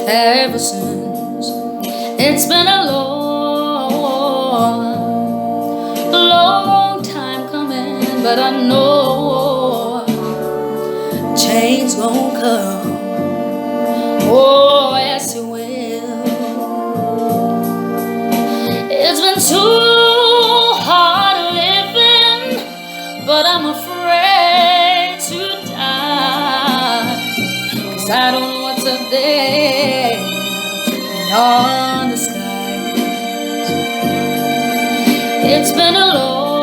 ever since. It's been a long time coming, but I know change gon' come. Oh, yes it will. It's been too hard living, but I'm afraid to die, 'cause I don't know what's up there beyond the skies. It's been a long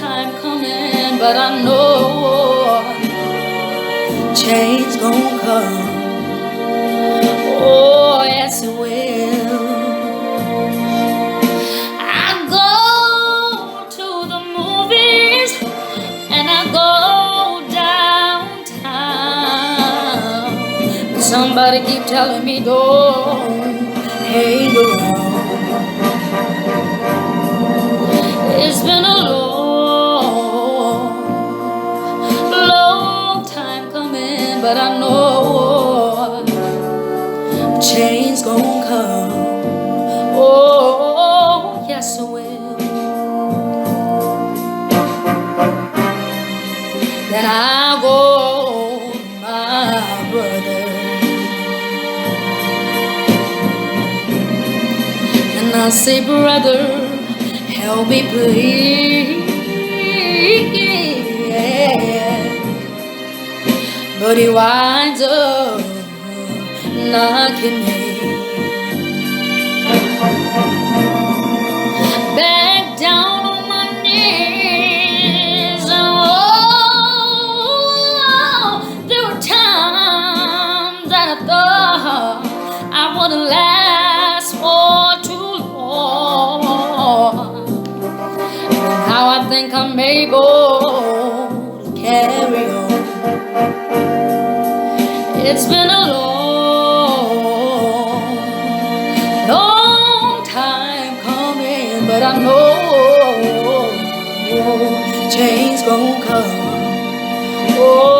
time coming, but I know change gon' come. Oh, yes it will. I go to the movies and I go downtown, but somebody keep telling me don't hang around. It's been a long time coming, but I know change gon' come. Oh, yes it will. Then I go to my brother and I say, brother, help me please. But he winds up knocking me back down on my knees. Oh, there were times that I thought I wouldn't last for too long, but now I think I'm able to carry on. It's been a long time coming, but I know change gon' come. Oh,